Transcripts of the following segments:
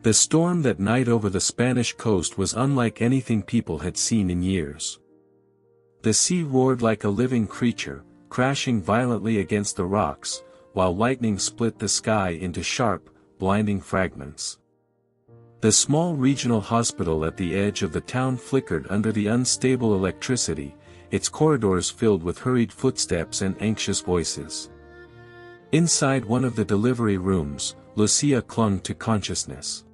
The storm that night over the Spanish coast was unlike anything people had seen in years. The sea roared like a living creature, crashing violently against the rocks, while lightning split the sky into sharp, blinding fragments. The small regional hospital at the edge of the town flickered under the unstable electricity, its corridors filled with hurried footsteps and anxious voices. Inside one of the delivery rooms, Lucia clung to consciousness.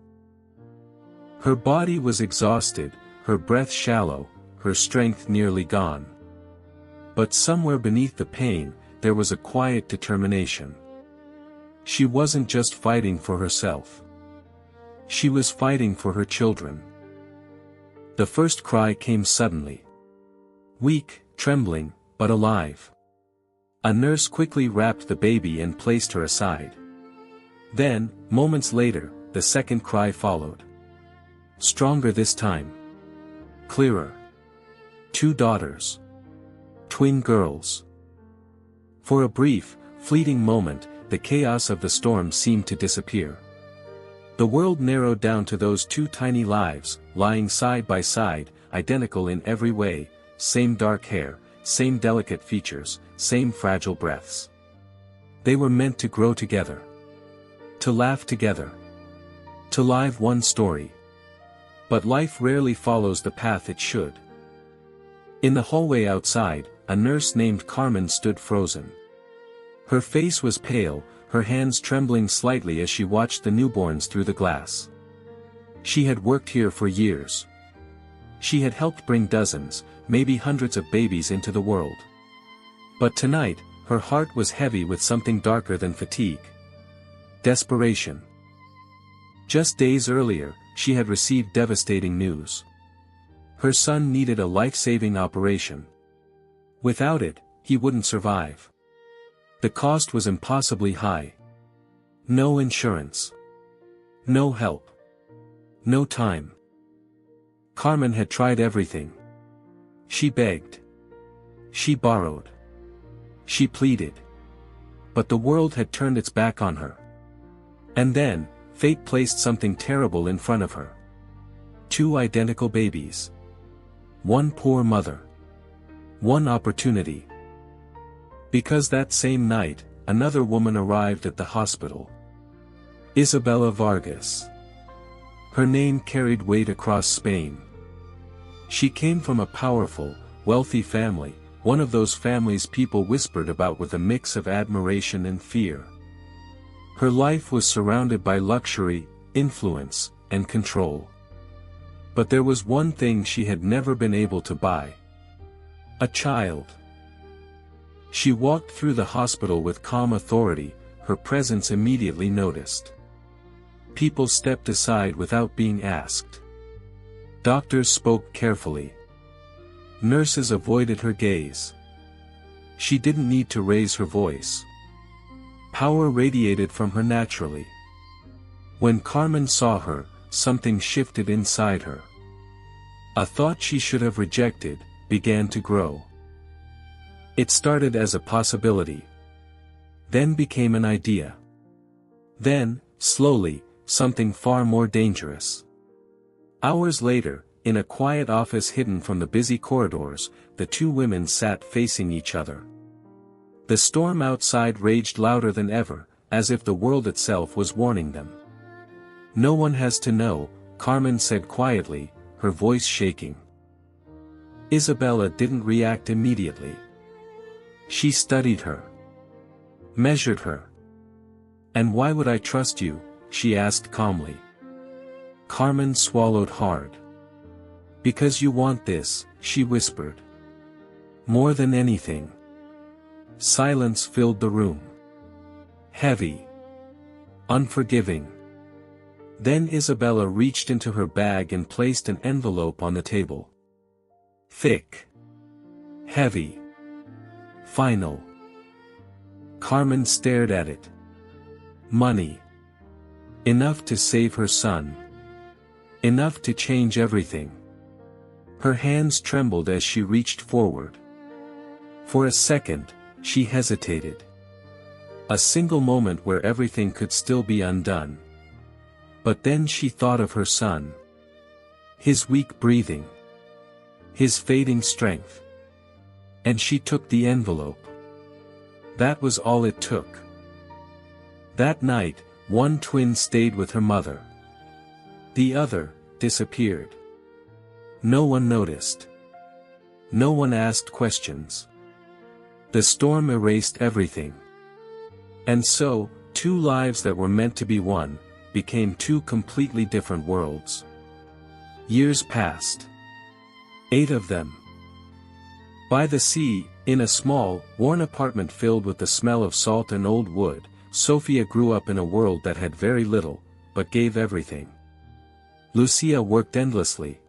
Her body was exhausted, her breath shallow, her strength nearly gone. But somewhere beneath the pain, there was a quiet determination. She wasn't just fighting for herself. She was fighting for her children. The first cry came suddenly. Weak, trembling, but alive. A nurse quickly wrapped the baby and placed her aside. Then, moments later, the second cry followed. Stronger this time. Clearer. 2 daughters. Twin girls. For a brief, fleeting moment, the chaos of the storm seemed to disappear. The world narrowed down to those 2 tiny lives, lying side by side, identical in every way, same dark hair, same delicate features, same fragile breaths. They were meant to grow together. To laugh together. To live one story. But life rarely follows the path it should. In the hallway outside, a nurse named Carmen stood frozen. Her face was pale, her hands trembling slightly as she watched the newborns through the glass. She had worked here for years. She had helped bring dozens, maybe hundreds of babies into the world. But tonight, her heart was heavy with something darker than fatigue. Desperation. Just days earlier, she had received devastating news. Her son needed a life-saving operation. Without it, he wouldn't survive. The cost was impossibly high. No insurance. No help. No time. Carmen had tried everything. She begged. She borrowed. She pleaded. But the world had turned its back on her. And then, fate placed something terrible in front of her. 2 identical babies. 1 poor mother. 1 opportunity. Because that same night, another woman arrived at the hospital. Isabella Vargas. Her name carried weight across Spain. She came from a powerful, wealthy family, one of those families people whispered about with a mix of admiration and fear. Her life was surrounded by luxury, influence, and control. But there was one thing she had never been able to buy. A child. She walked through the hospital with calm authority, her presence immediately noticed. People stepped aside without being asked. Doctors spoke carefully. Nurses avoided her gaze. She didn't need to raise her voice. Power radiated from her naturally. When Carmen saw her, something shifted inside her. A thought she should have rejected began to grow. It started as a possibility. Then became an idea. Then, slowly, something far more dangerous. Hours later, in a quiet office hidden from the busy corridors, the 2 women sat facing each other. The storm outside raged louder than ever, as if the world itself was warning them. "No one has to know," Carmen said quietly, her voice shaking. Isabella didn't react immediately. She studied her. Measured her. "And why would I trust you?" she asked calmly. Carmen swallowed hard. "Because you want this," she whispered. "More than anything." Silence filled the room. Heavy. Unforgiving. Then Isabella reached into her bag and placed an envelope on the table. Thick. Heavy. Final. Carmen stared at it. Money. Enough to save her son. Enough to change everything. Her hands trembled as she reached forward. For a second, she hesitated. A single moment where everything could still be undone. But then she thought of her son. His weak breathing. His fading strength. And she took the envelope. That was all it took. That night, one twin stayed with her mother. The other disappeared. No one noticed. No one asked questions. The storm erased everything. And so, two lives that were meant to be one, became two completely different worlds. Years passed. 8 of them. By the sea, in a small, worn apartment filled with the smell of salt and old wood, Sophia grew up in a world that had very little, but gave everything. Lucia worked endlessly.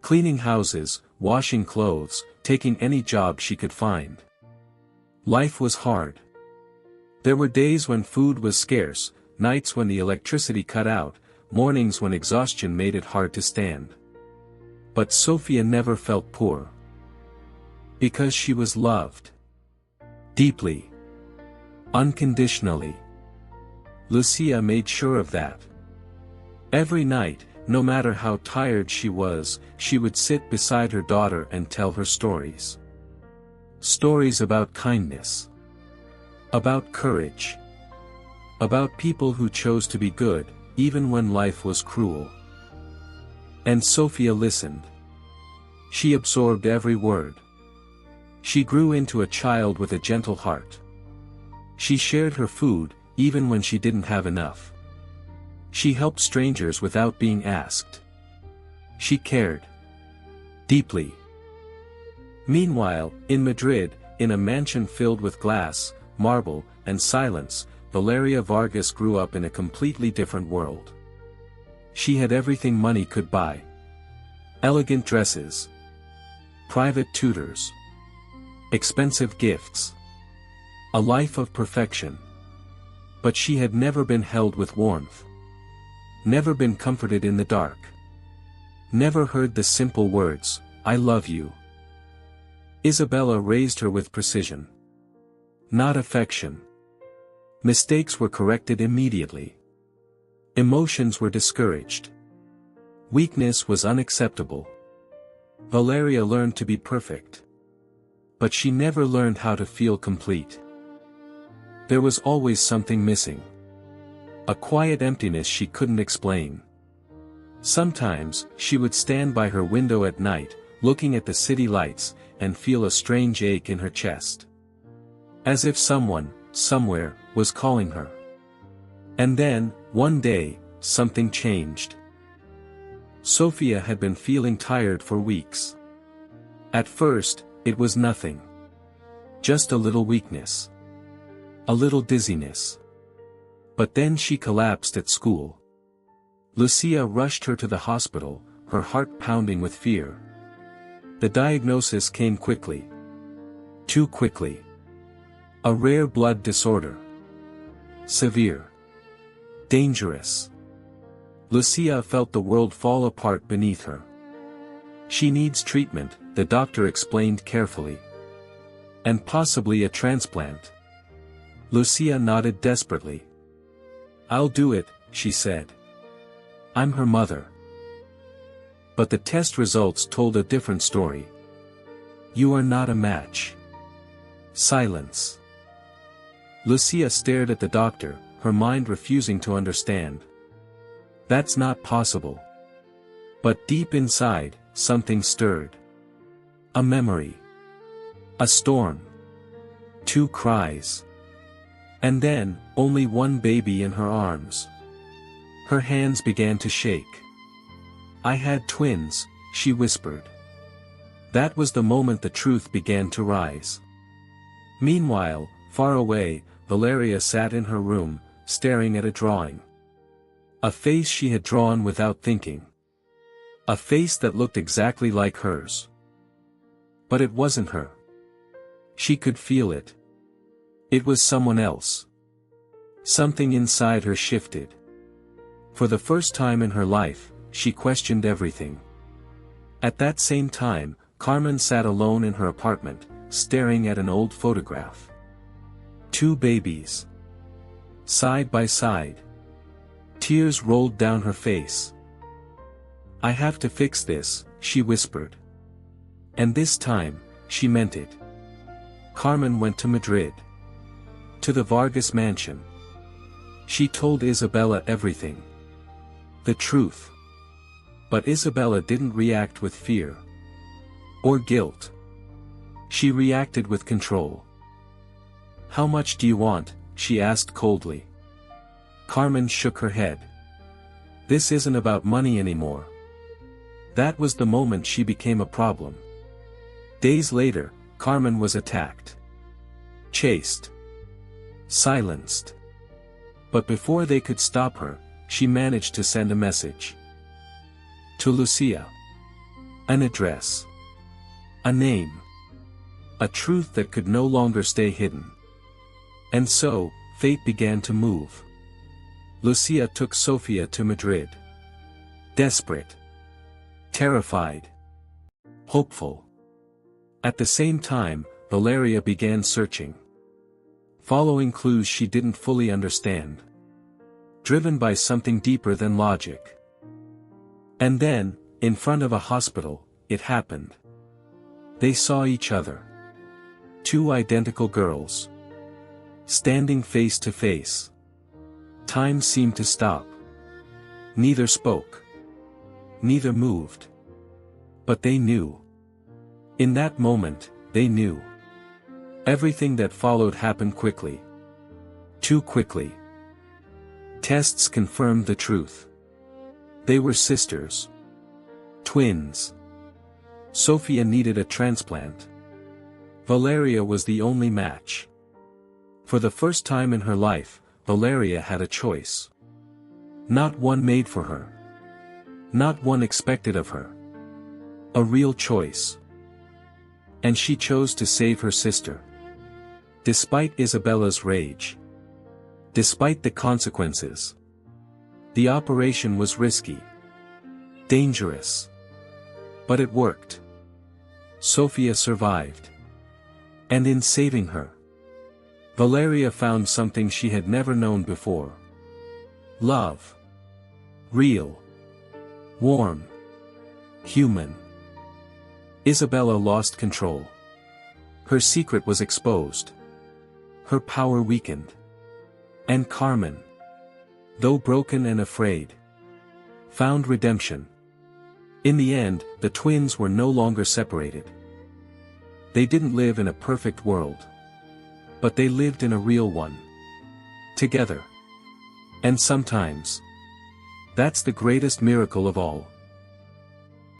Cleaning houses, washing clothes, taking any job she could find. Life was hard. There were days when food was scarce, nights when the electricity cut out, mornings when exhaustion made it hard to stand. But Sophia never felt poor. Because she was loved. Deeply. Unconditionally. Lucia made sure of that. Every night, no matter how tired she was, she would sit beside her daughter and tell her stories. Stories about kindness. About courage. About people who chose to be good, even when life was cruel. And Sophia listened. She absorbed every word. She grew into a child with a gentle heart. She shared her food, even when she didn't have enough. She helped strangers without being asked. She cared. Deeply. Meanwhile, in Madrid, in a mansion filled with glass, marble, and silence, Valeria Vargas grew up in a completely different world. She had everything money could buy. Elegant dresses. Private tutors. Expensive gifts. A life of perfection. But she had never been held with warmth. Never been comforted in the dark. Never heard the simple words, "I love you." Isabella raised her with precision. Not affection. Mistakes were corrected immediately. Emotions were discouraged. Weakness was unacceptable. Valeria learned to be perfect. But she never learned how to feel complete. There was always something missing. A quiet emptiness she couldn't explain. Sometimes, she would stand by her window at night, looking at the city lights, and feel a strange ache in her chest. As if someone, somewhere, was calling her. And then, one day, something changed. Sophia had been feeling tired for weeks. At first, it was nothing. Just a little weakness. A little dizziness. But then she collapsed at school. Lucia rushed her to the hospital, her heart pounding with fear. The diagnosis came quickly. Too quickly. A rare blood disorder. Severe. Dangerous. Lucia felt the world fall apart beneath her. She needs treatment, the doctor explained carefully. And possibly a transplant. Lucia nodded desperately. "I'll do it," she said. "I'm her mother." But the test results told a different story. "You are not a match." Silence. Lucia stared at the doctor, her mind refusing to understand. That's not possible. But deep inside, something stirred. A memory. A storm. 2 cries. And then, only one baby in her arms. Her hands began to shake. "I had twins," she whispered. That was the moment the truth began to rise. Meanwhile, far away, Valeria sat in her room, staring at a drawing. A face she had drawn without thinking. A face that looked exactly like hers. But it wasn't her. She could feel it. It was someone else. Something inside her shifted. For the first time in her life, she questioned everything. At that same time, Carmen sat alone in her apartment, staring at an old photograph. 2 babies. Side by side. Tears rolled down her face. "I have to fix this," she whispered. And this time, she meant it. Carmen went to Madrid. To the Vargas mansion. She told Isabella everything. The truth. But Isabella didn't react with fear. Or guilt. She reacted with control. "How much do you want?" she asked coldly. Carmen shook her head. "This isn't about money anymore." That was the moment she became a problem. Days later, Carmen was attacked. Chased. Silenced. But before they could stop her, she managed to send a message. To Lucia. An address. A name. A truth that could no longer stay hidden. And so, fate began to move. Lucia took Sofia to Madrid. Desperate. Terrified. Hopeful. At the same time, Valeria began searching. Following clues she didn't fully understand. Driven by something deeper than logic. And then, in front of a hospital, it happened. They saw each other. Two identical girls. Standing face to face. Time seemed to stop. Neither spoke. Neither moved. But they knew. In that moment, they knew. Everything that followed happened quickly. Too quickly. Tests confirmed the truth. They were sisters. Twins. Sofia needed a transplant. Valeria was the only match. For the first time in her life, Valeria had a choice. Not one made for her. Not one expected of her. A real choice. And she chose to save her sister. Despite Isabella's rage. Despite the consequences. The operation was risky. Dangerous. But it worked. Sofia survived. And in saving her, Valeria found something she had never known before. Love. Real. Warm. Human. Isabella lost control. Her secret was exposed. Her power weakened. And Carmen, though broken and afraid, found redemption. In the end, the twins were no longer separated. They didn't live in a perfect world. But they lived in a real one. Together. And sometimes, that's the greatest miracle of all.